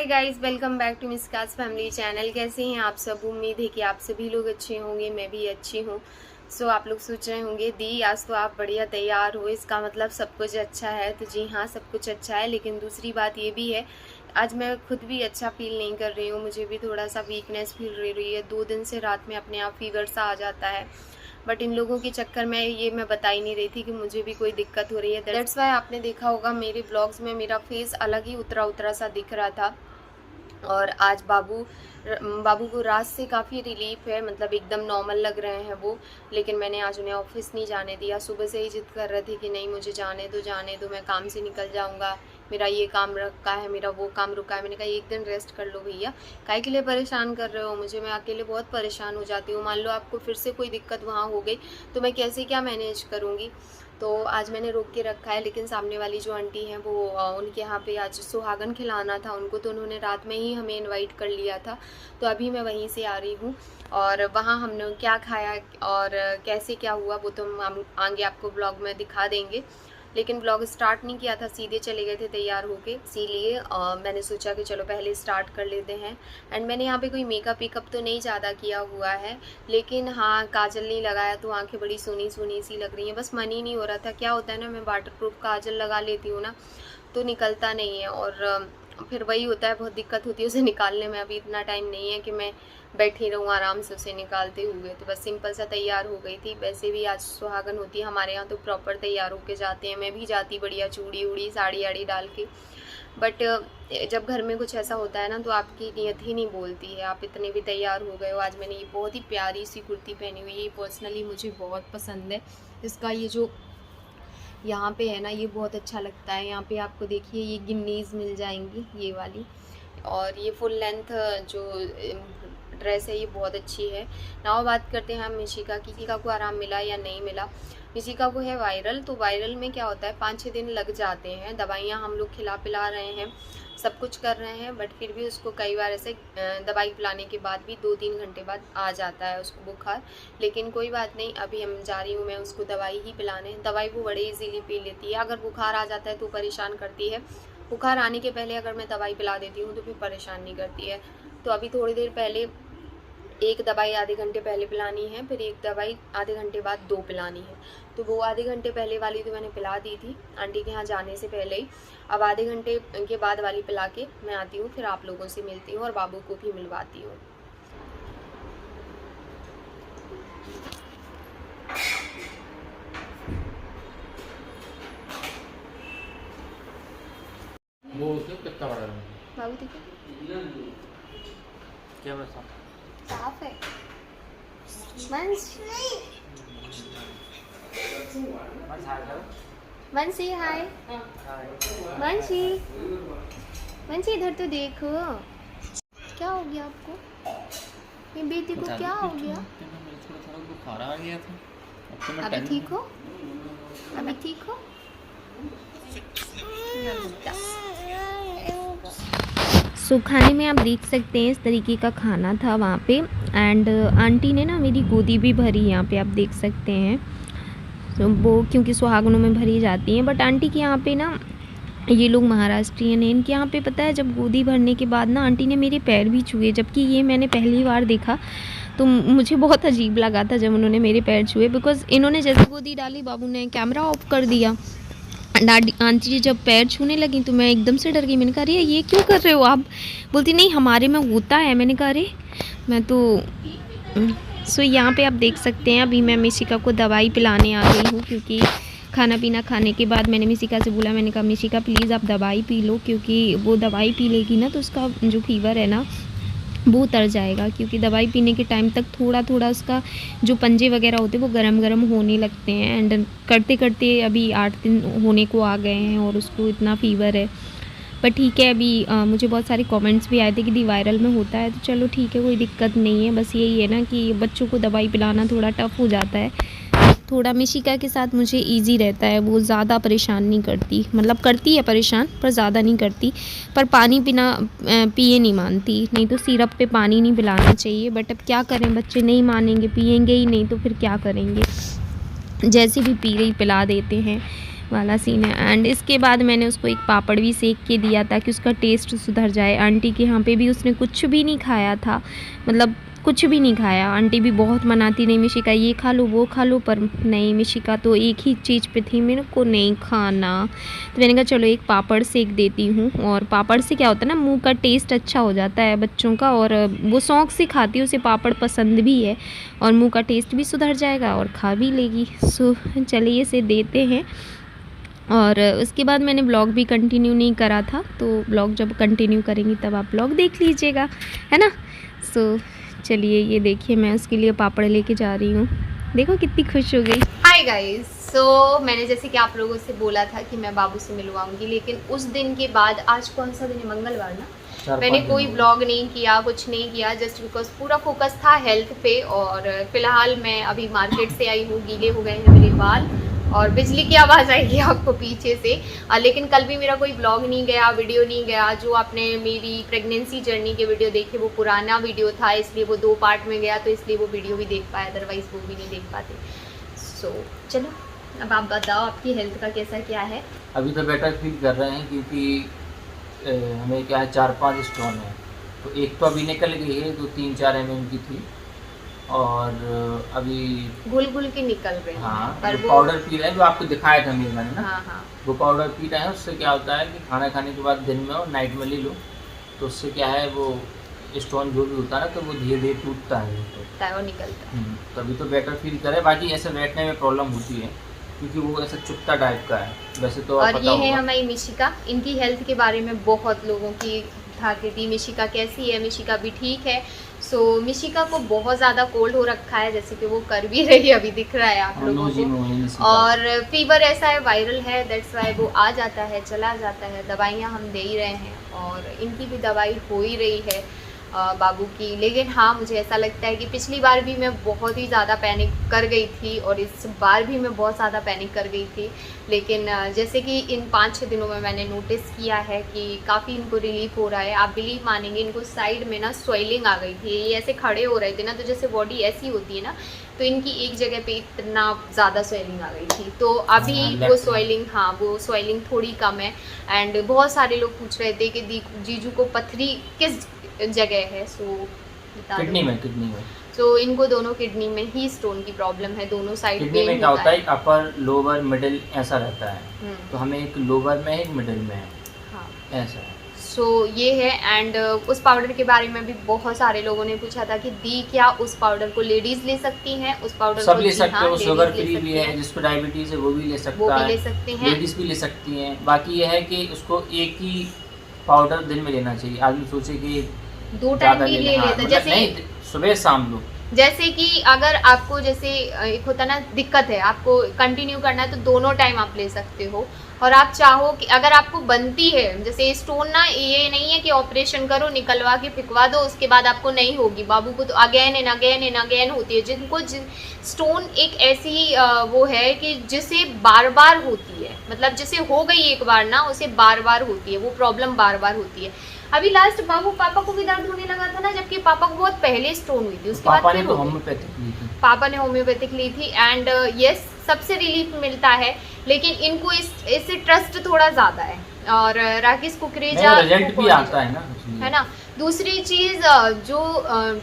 Hi guys, welcome back to मिस्कास family channel. कैसे हैं आप सब? उम्मीद है कि आप सभी लोग अच्छे होंगे, मैं भी अच्छी हूँ। आप लोग सोच रहे होंगे दी आज तो आप बढ़िया तैयार हो, इसका मतलब सब कुछ अच्छा है। तो जी हाँ, सब कुछ अच्छा है, लेकिन दूसरी बात ये भी है, आज मैं खुद भी अच्छा फील नहीं कर रही हूँ। मुझे भी थोड़ा सा वीकनेस फील रही है। 2 दिन से रात में अपने आप फीवर सा आ जाता है, बट इन लोगों के चक्कर में ये मैं बता ही नहीं रही थी कि मुझे भी कोई दिक्कत हो रही है। दैट्स वाई आपने देखा होगा मेरे ब्लॉग्स में मेरा फेस अलग ही उतरा उतरा सा दिख रहा था। और आज बाबू को रात से काफ़ी रिलीफ है, मतलब एकदम नॉर्मल लग रहे हैं वो। लेकिन मैंने आज उन्हें ऑफिस नहीं जाने दिया। सुबह से ही जिद कर रहे थे कि नहीं मुझे जाने दो, मैं काम से निकल जाऊंगा, मेरा ये काम रुका है, मेरा वो काम रुका है। मैंने कहा एक दिन रेस्ट कर लो भैया, काहे के लिए परेशान कर रहे हो मुझे? मैं अकेले बहुत परेशान हो जाती हूँ। मान लो आपको फिर से कोई दिक्कत वहाँ हो गई तो मैं कैसे क्या मैनेज करूँगी? तो आज मैंने रोक के रखा है। लेकिन सामने वाली जो आंटी हैं वो उनके यहाँ पे आज सुहागन खिलाना था उनको, तो उन्होंने रात में ही हमें इनवाइट कर लिया था। तो अभी मैं वहीं से आ रही हूँ और वहाँ हमने क्या खाया और कैसे क्या हुआ वो तो हम आगे आपको ब्लॉग में दिखा देंगे। लेकिन ब्लॉग स्टार्ट नहीं किया था, सीधे चले गए थे तैयार होके, इसीलिए मैंने सोचा कि चलो पहले स्टार्ट कर लेते हैं। एंड मैंने यहाँ पे कोई मेकअप वेकअप तो नहीं ज़्यादा किया हुआ है, लेकिन हाँ काजल नहीं लगाया तो आंखें बड़ी सोनी सोनी सी लग रही हैं। बस मन ही नहीं हो रहा था। क्या होता है ना, मैं वाटरप्रूफ काजल लगा लेती हूँ ना तो निकलता नहीं है, और फिर वही होता है, बहुत दिक्कत होती है उसे निकालने में। अभी इतना टाइम नहीं है कि मैं बैठी रहूँ आराम से उसे निकालते हुए। तो बस सिंपल सा तैयार हो गई थी। वैसे भी आज सुहागन होती है हमारे यहाँ तो प्रॉपर तैयार होके जाते हैं। मैं भी जाती बढ़िया चूड़ी उड़ी साड़ी आड़ी डाल के, बट जब घर में कुछ ऐसा होता है ना तो आपकी नीयत ही नहीं बोलती है। आप इतने भी तैयार हो गए हो। आज मैंने ये बहुत ही प्यारी सी कुर्ती पहनी हुई है, पर्सनली मुझे बहुत पसंद है। इसका ये जो यहाँ पे है ना, ये बहुत अच्छा लगता है। यहाँ पे आपको देखिए ये गिन्नीज मिल जाएंगी ये वाली, और ये फुल लेंथ जो ड्रेस है ये बहुत अच्छी है। नाउ बात करते हैं हम मिशिका की। मिशिका को आराम मिला या नहीं मिला? मिशिका को है वायरल, तो वायरल में क्या होता है 5-6 दिन लग जाते हैं। दवाइयाँ हम लोग खिला पिला रहे हैं, सब कुछ कर रहे हैं, बट फिर भी उसको कई बार ऐसे दवाई पिलाने के बाद भी 2-3 घंटे बाद आ जाता है उसको बुखार। लेकिन कोई बात नहीं, अभी हम जा रही हूँ मैं उसको दवाई ही पिलाने। दवाई वो बड़े इजीली पी लेती है। अगर बुखार आ जाता है तो परेशान करती है, बुखार आने के पहले अगर मैं दवाई पिला देती हूँ तो फिर परेशान नहीं करती है। तो अभी थोड़ी देर पहले एक दवाई आधे घंटे पहले पिलानी है, फिर एक दवाई आधे घंटे बाद 2 पिलानी है। तो वो आधे घंटे पहले वाली तो मैंने पिला दी थी आंटी के यहाँ जाने से पहले ही। अब आधे घंटे के बाद वाली पिला के मैं आती हूँ, फिर आप लोगों से मिलती हूँ और बाबू को भी मिलवाती हूँ। वो उसने कितना बड़ा है? बाबू देखो क्या बता? साफ है। वंशी हाय। वंशी इधर तो देखो, क्या हो गया आपको? ये बेटी को क्या हो गया? थोड़ा बुखार आ गया था। अभी ठीक हो? अभी ठीक हो? खाने में आप देख सकते हैं इस तरीके का खाना था वहाँ पे। एंड आंटी ने ना मेरी गोदी भी भरी, यहाँ पे आप देख सकते हैं। वो क्योंकि सुहागनों में भरी जाती हैं, बट आंटी के यहाँ पे ना ये लोग महाराष्ट्रियन हैं, इनके यहाँ पे पता है जब गोदी भरने के बाद ना आंटी ने मेरे पैर भी छुए, जबकि ये मैंने पहली बार देखा। तो मुझे बहुत अजीब लगा था जब उन्होंने मेरे पैर छुए, बिकॉज इन्होंने जैसे गोदी डाली बाबू ने कैमरा ऑफ कर दिया। आंटी जी जब पैर छूने लगी तो मैं एकदम से डर गई। मैंने कहा अरे ये क्यों कर रहे हो आप? बोलती नहीं हमारे में होता है। मैंने कहा अरे मैं तो यहाँ पे आप देख सकते हैं अभी मैं मिशिका को दवाई पिलाने आ गई हूँ, क्योंकि खाना पीना खाने के बाद मैंने मिशिका से बोला, मैंने कहा मिशिका प्लीज़ आप दवाई पी लो, क्योंकि वो दवाई पी लेगी ना तो उसका जो फीवर है ना वो उतर जाएगा। क्योंकि दवाई पीने के टाइम तक थोड़ा थोड़ा उसका जो पंजे वगैरह होते हैं वो गरम गरम होने लगते हैं। एंड करते करते अभी 8 दिन होने को आ गए हैं और उसको इतना फ़ीवर है। पर ठीक है, अभी मुझे बहुत सारे कमेंट्स भी आए थे कि दी वायरल में होता है, तो चलो ठीक है कोई दिक्कत नहीं है। बस यही है ना कि बच्चों को दवाई पिलाना थोड़ा टफ़ हो जाता है। थोड़ा मिशिका के साथ मुझे इजी रहता है, वो ज़्यादा परेशान नहीं करती, मतलब करती है परेशान पर ज़्यादा नहीं करती। पर पानी पीना पिए नहीं मानती, नहीं तो सिरप पे पानी नहीं पिलाना चाहिए। बट अब क्या करें, बच्चे नहीं मानेंगे, पिएंगे ही नहीं तो फिर क्या करेंगे। जैसे भी पी रही पिला देते हैं। वाला सीन है। एंड इसके बाद मैंने उसको एक पापड़ भी सेक के दिया ताकि उसका टेस्ट सुधर जाए। आंटी के यहाँ पे भी उसने कुछ भी नहीं खाया था, मतलब कुछ भी नहीं खाया। आंटी भी बहुत मनाती, नहीं मिशिका ये खा लो वो खा लो, पर नहीं, मिशिका तो एक ही चीज़ पे थी, मेरे को नहीं खाना। तो मैंने कहा चलो एक पापड़ सेक देती हूँ। और पापड़ से क्या होता है ना, मुंह का टेस्ट अच्छा हो जाता है बच्चों का, और वो शौक़ से खाती है, उसे पापड़ पसंद भी है और मुँह का टेस्ट भी सुधर जाएगा और खा भी लेगी। सो चलिए इसे देते हैं। और उसके बाद मैंने ब्लॉग भी कंटिन्यू नहीं करा था, तो ब्लॉग जब कंटिन्यू करेंगी तब आप ब्लॉग देख लीजिएगा, है ना। सो चलिए ये देखिए, मैं उसके लिए पापड़ लेके जा रही हूँ। देखो कितनी खुश हो गई। हाय गाइस, सो मैंने जैसे कि आप लोगों से बोला था कि मैं बाबू से मिलवाऊंगी, लेकिन उस दिन के बाद, आज कौन सा दिन है, मंगलवार ना, मैंने कोई ब्लॉग नहीं किया, कुछ नहीं किया, जस्ट बिकॉज पूरा फोकस था हेल्थ पे। और फिलहाल मैं अभी मार्केट से आई हूँ, गीले हो गए हैं मेरे बाल और बिजली की आवाज़ आएगी आपको पीछे से। लेकिन कल भी मेरा कोई ब्लॉग नहीं गया, वीडियो नहीं गया। जो आपने मेरी प्रेगनेंसी जर्नी के वीडियो देखे वो पुराना वीडियो था, इसलिए वो 2 पार्ट में गया, तो इसलिए वो वीडियो भी देख पाया, अदरवाइज़ वो भी नहीं देख पाते। सो चलो अब आप बताओ आपकी हेल्थ का कैसा क्या है। अभी तो बेटर फील कर रहे हैं क्योंकि हमें क्या है 4-5 स्टोन है, तो एक तो अभी निकल गई है, जो 3-4 mm की थी, और अभी घुल के निकल रहे हैं। हाँ, पर वो पाउडर पी रहे हैं जो आपको दिखाया था मेरे मैंने ना। हाँ। वो पाउडर पी रहे हैं, उससे क्या होता है कि खाना खाने के बाद दिन में और नाइट में ले लो, तो उससे क्या है वो स्टोन जो भी होता है ना, तो वो धीरे धीरे टूटता है और निकलता है। तो अभी तो बेटर फील करे। बाकी ऐसे बैठने में प्रॉब्लम होती है क्योंकि वो ऐसा चुपता टाइप का है वैसे तो। और ये है हमारी मिशिका, इनकी हेल्थ के बारे में बहुत लोगों की था कि दी मिशिका कैसी है, मिशिका भी ठीक है। सो मिशिका को बहुत ज़्यादा कोल्ड हो रखा है, जैसे कि वो कर भी रही है, अभी दिख रहा है आप लोगों को। और फीवर ऐसा है, वायरल है, दैट्स वाई वो आ जाता है चला जाता है। दवाइयाँ हम दे ही रहे हैं और इनकी भी दवाई हो ही रही है बाबू की। लेकिन हाँ, मुझे ऐसा लगता है कि पिछली बार भी मैं बहुत ही ज़्यादा पैनिक कर गई थी और इस बार भी मैं बहुत ज़्यादा पैनिक कर गई थी। लेकिन जैसे कि इन 5-6 दिनों में मैंने नोटिस किया है कि काफ़ी इनको रिलीफ हो रहा है। आप बिलीव मानेंगे, इनको साइड में ना स्वेलिंग आ गई थी, ये ऐसे खड़े हो रहे थे ना, तो जैसे बॉडी ऐसी होती है ना, तो इनकी एक जगह पे इतना ज़्यादा स्वेलिंग आ गई थी। तो अभी वो स्वेलिंग थोड़ी कम है। एंड बहुत सारे लोग पूछ रहे थे कि जीजू को पथरी किस जगह है, सो किडनी में तो इनको दोनों किडनी में ही स्टोन की प्रॉब्लम है, दोनों साइड किडनी में क्या होता है, अपर लोअर मिडिल ऐसा रहता है, तो हमें एक लोअर में है एक मिडिल में है। हाँ, ऐसा है। सो ये है। एंड उस पाउडर के बारे में भी बहुत सारे लोगों ने पूछा था कि दी क्या उस पाउडर को लेडीज ले सकती हैं? उस पाउडर सब को ले सकते हो, शुगर फ्री भी है, हैं, जिसको डायबिटीज है वो भी ले सकता वो है, भी ले सकते हैं, लेडीज भी ले सकती हैं। बाकी ये है कि उसको एक ही पाउडर दिन में लेना चाहिए। आदमी सोचे कि 2 टाइम भी ले लेता, जैसे नहीं, सुबह शाम लो। जैसे कि अगर आपको जैसे एक होता ना दिक्कत है, आपको कंटिन्यू करना है, तो दोनों टाइम आप ले सकते हो। और आप चाहो कि अगर आपको बनती है, जैसे स्टोन ना, ये नहीं है कि ऑपरेशन करो निकलवा के फिकवा दो उसके बाद आपको नहीं होगी। बाबू को तो again and again and again होती है। जिनको स्टोन एक ऐसी वो है कि जिसे बार बार होती है, मतलब जिसे हो गई एक बार ना, उसे बार बार होती है, वो प्रॉब्लम बार बार होती है। अभी लास्ट पापा को भी दर्द होने लगा था ना, जबकि पापा को बहुत पहले स्टोन हुई थी, उसके बाद पापा ने तो होम्योपैथिक ली थी। पापा ने होम्योपैथिक ली थी। एंड यस, सबसे रिलीफ मिलता है, लेकिन इनको इससे ट्रस्ट थोड़ा ज़्यादा है। और राकेश कुकरेजा रिजल्ट भी आता है ना। दूसरी चीज़, जो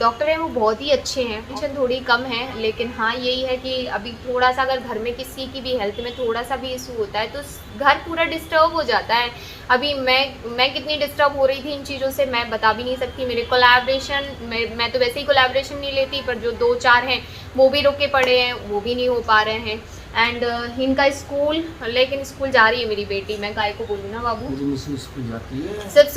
डॉक्टर हैं वो बहुत ही अच्छे हैं, टेंशन थोड़ी कम है। लेकिन हाँ, यही है कि अभी थोड़ा सा अगर घर में किसी की भी हेल्थ में थोड़ा सा भी इशू होता है तो घर पूरा डिस्टर्ब हो जाता है। अभी मैं कितनी डिस्टर्ब हो रही थी इन चीज़ों से मैं बता भी नहीं सकती। मेरे कोलैबोरेशन, मैं तो वैसे ही कोलैबोरेशन नहीं लेती, पर जो 2-4 हैं वो भी रुके पड़े हैं, वो भी नहीं हो पा रहे हैं। एंड इनका स्कूल, लेकिन स्कूल जा रही है मेरी बेटी, मैं काय को बोलूँ ना बाबू, स्कूल जाती है सिर्फ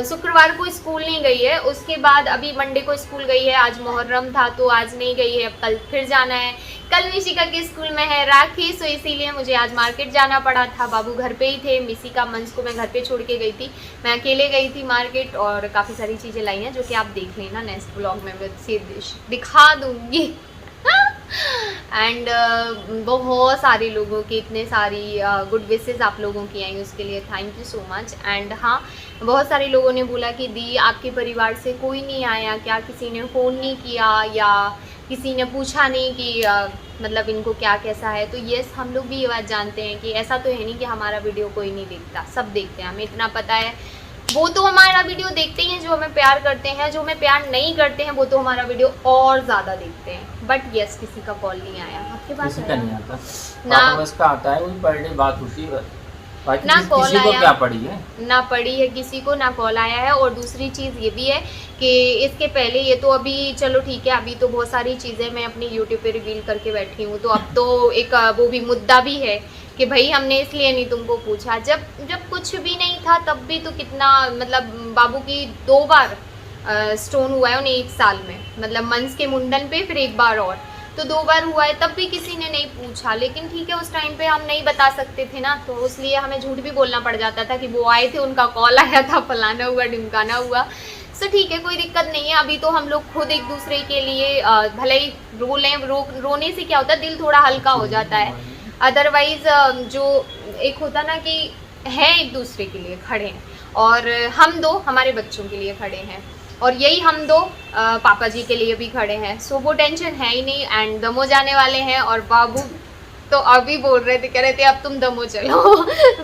शुक्रवार को स्कूल नहीं गई है, उसके बाद अभी मंडे को स्कूल गई है। आज मुहर्रम था तो आज नहीं गई है, अब कल फिर जाना है। कल मिशिका के स्कूल में है राखी, सो इसीलिए मुझे आज मार्केट जाना पड़ा था। बाबू घर पे ही थे, मिशिका मंच को मैं घर पे छोड़ के गई थी, मैं अकेले गई थी मार्केट, और काफ़ी सारी चीज़ें लाई हैं जो कि आप देख लेना नेक्स्ट ब्लॉग में मैं दिखा दूँगी। एंड बहुत सारे लोगों की इतने सारी गुड विशेस आप लोगों की आई, उसके लिए thank you so much. And हाँ, बहुत सारे लोगों ने बोला कि दी आपके परिवार से कोई नहीं आया क्या, किसी ने फ़ोन नहीं किया, या किसी ने पूछा नहीं कि मतलब इनको क्या कैसा है। तो यस, हम लोग भी ये बात जानते हैं कि ऐसा तो है नहीं कि हमारा वीडियो कोई नहीं देखता, सब देखते हैं, हमें इतना पता है। वो तो हमारा वीडियो देखते ही हैं जो हमें प्यार करते हैं, जो हमें प्यार नहीं करते हैं वो तो हमारा वीडियो और ज़्यादा देखते हैं। बट यस, किसी का कॉल नहीं आया आपके पास? किसी का नहीं आता ना, पापा बस का आता है, वही पर डे बात होती है, बाकी ना कॉल किसी को आया, क्या पड़ी है, ना पड़ी है किसी को, ना कॉल आया है। और दूसरी चीज़ ये भी है कि इसके पहले ये तो अभी चलो ठीक है, अभी तो बहुत सारी चीज़ें मैं अपनी यूट्यूब पे रिवील करके बैठी हूँ, तो अब तो एक वो भी मुद्दा भी है कि भाई हमने इसलिए नहीं तुमको पूछा। जब कुछ भी नहीं था तब भी तो कितना, मतलब बाबू की 2 बार स्टोन हुआ है उन्हें 1 साल में, मतलब मंस के मुंडन पे, फिर 1 बार और, तो 2 बार हुआ है, तब भी किसी ने नहीं पूछा। लेकिन ठीक है, उस टाइम पे हम नहीं बता सकते थे ना, तो इसलिए हमें झूठ भी बोलना पड़ जाता था कि वो आए थे, उनका कॉल आया था, फलाना हुआ ढिमकाना हुआ। सो ठीक है, कोई दिक्कत नहीं है। अभी तो हम लोग खुद एक दूसरे के लिए भले ही रोने से क्या होता है, दिल थोड़ा हल्का हो जाता है। अदरवाइज जो एक होता ना कि है एक दूसरे के लिए खड़े हैं, और हम दो हमारे बच्चों के लिए खड़े हैं, और यही हम दो पापा जी के लिए भी खड़े हैं। सो वो टेंशन है ही नहीं। एंड दमो जाने वाले हैं, और बाबू तो अभी बोल रहे थे, कह रहे थे अब तुम दमो चलो।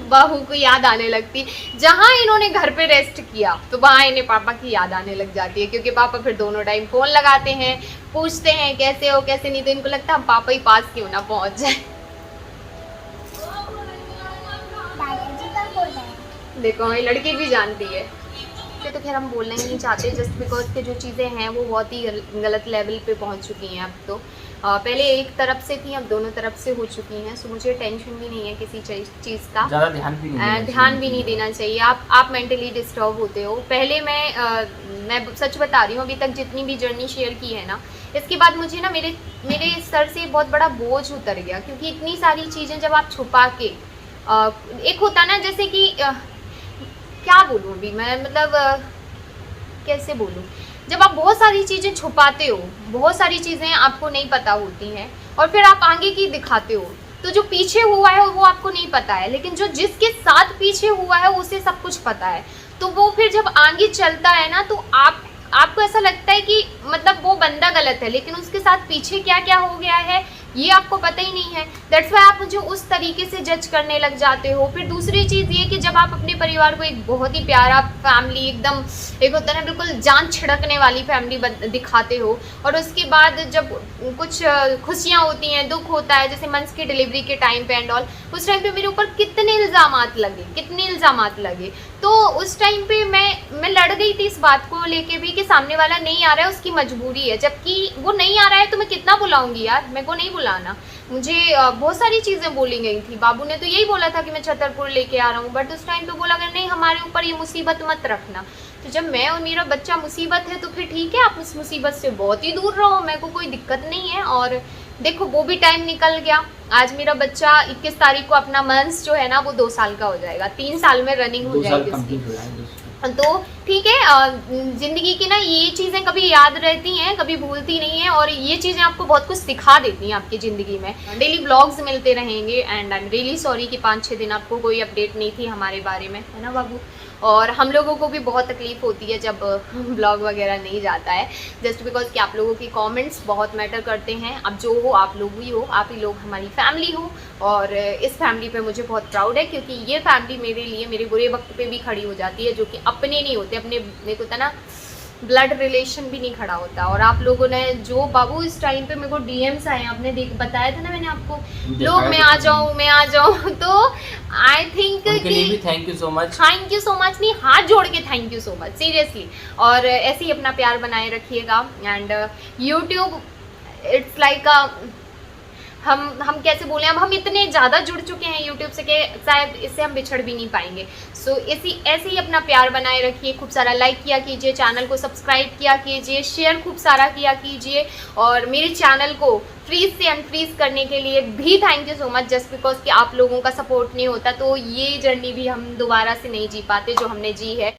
बाबू को याद आने लगती, जहाँ इन्होंने घर पे रेस्ट किया तो वहाँ इन्हें पापा की याद आने लग जाती है, क्योंकि पापा फिर दोनों टाइम फ़ोन लगाते हैं, पूछते हैं कैसे हो कैसे नहीं, तो इनको लगता है हम पापा ही पास क्यों ना पहुँच जाए। देखो हमारी लड़की भी जानती है। तो खैर हम बोलना ही नहीं चाहते, जस्ट बिकॉज के जो चीज़ें हैं वो बहुत ही गलत लेवल पे पहुंच चुकी हैं अब तो। पहले एक तरफ से थी, अब दोनों तरफ से हो चुकी हैं। सो मुझे टेंशन भी नहीं है किसी चीज़ का, ज़्यादा ध्यान भी नहीं देना चाहिए। आप मेंटली डिस्टर्ब होते हो। पहले मैं सच बता रही हूँ, अभी तक जितनी भी जर्नी शेयर की है ना, इसके बाद मुझे ना मेरे सर से बहुत बड़ा बोझ उतर गया, क्योंकि इतनी सारी चीज़ें जब आप छुपा के एक होता ना, जैसे कि क्या बोलूँ अभी मैं, मतलब कैसे बोलूँ, जब आप बहुत सारी चीज़ें छुपाते हो, बहुत सारी चीज़ें आपको नहीं पता होती हैं, और फिर आप आगे की दिखाते हो, तो जो पीछे हुआ है वो आपको नहीं पता है, लेकिन जो जिसके साथ पीछे हुआ है उसे सब कुछ पता है। तो वो फिर जब आगे चलता है ना, तो आपको ऐसा लगता है कि मतलब वो बंदा गलत है, लेकिन उसके साथ पीछे क्या क्या हो गया है ये आपको पता ही नहीं है। दैट्स वाई आप मुझे उस तरीके से जज करने लग जाते हो। फिर दूसरी चीज़ ये कि जब आप अपने परिवार को एक बहुत ही प्यारा फैमिली, एकदम एक होता है ना बिल्कुल जान छिड़कने वाली फैमिली दिखाते हो, और उसके बाद जब कुछ खुशियाँ होती हैं, दुख होता है, जैसे मंस की डिलीवरी के टाइम पे एंड ऑल, उस टाइम पे मेरे ऊपर कितने इल्ज़ामात लगे। तो उस टाइम पे मैं लड़ गई थी इस बात को लेके भी कि सामने वाला नहीं आ रहा है, उसकी मजबूरी है, जबकि वो नहीं आ रहा है तो मैं कितना बुलाऊंगी यार, मेरे को नहीं बुलाना। मुझे बहुत सारी चीज़ें बोली गई थी। बाबू ने तो यही बोला था कि मैं छतरपुर लेके आ रहा हूँ, बट उस टाइम पे बोला कि नहीं, हमारे ऊपर ये मुसीबत मत रखना। तो जब मैं और मेरा बच्चा मुसीबत है तो फिर ठीक है, आप उस मुसीबत से बहुत ही दूर रहो, मेरे को कोई दिक्कत नहीं है। और देखो वो भी टाइम निकल गया। आज मेरा बच्चा 21 तारीख को अपना मंस जो है ना वो 2 साल का हो जाएगा, 3 साल में रनिंग हो जाएगी उसकी। तो ठीक है, ज़िंदगी की ना ये चीज़ें कभी याद रहती हैं, कभी भूलती नहीं है, और ये चीज़ें आपको बहुत कुछ सिखा देती हैं आपकी ज़िंदगी में। डेली ब्लॉग्स मिलते रहेंगे, and I am really sorry कि 5-6 दिन आपको कोई अपडेट नहीं थी हमारे बारे में, है ना बाबू। और हम लोगों को भी बहुत तकलीफ़ होती है जब ब्लॉग वगैरह नहीं जाता है, जस्ट बिकॉज कि आप लोगों की कमेंट्स बहुत मैटर करते हैं। अब जो हो आप लोग ही हो, आप ही लोग हमारी फैमिली हो, और इस फैमिली पे मुझे बहुत प्राउड है, क्योंकि ये फैमिली मेरे लिए मेरे बुरे वक्त पे भी खड़ी हो जाती है, जो कि अपने नहीं होते, अपने मेरे को होता ना ब्लड रिलेशन भी नहीं खड़ा होता। और आप लोगों ने जो बाबू इस टाइम पे मेरे को डीएम्स आए, आपने बताया था ना मैंने आपको, लोग मैं आ जाऊँ तो आई थिंक कि थैंक यू सो मच नहीं, हाथ जोड़ के thank you so much seriously. और ऐसे ही अपना प्यार बनाए रखिएगा। एंड यूट्यूब इट्स लाइक हम कैसे बोलें, अब हम इतने ज़्यादा जुड़ चुके हैं यूट्यूब से कि शायद इससे हम बिछड़ भी नहीं पाएंगे। सो ऐसे ही अपना प्यार बनाए रखिए। खूब सारा लाइक किया कीजिए, चैनल को सब्सक्राइब किया कीजिए, शेयर खूब सारा किया कीजिए, और मेरे चैनल को फ्रीज से अनफ्रीज करने के लिए भी thank you so much, just because कि आप लोगों का सपोर्ट नहीं होता तो ये जर्नी भी हम दोबारा से नहीं जी पाते जो हमने जी है।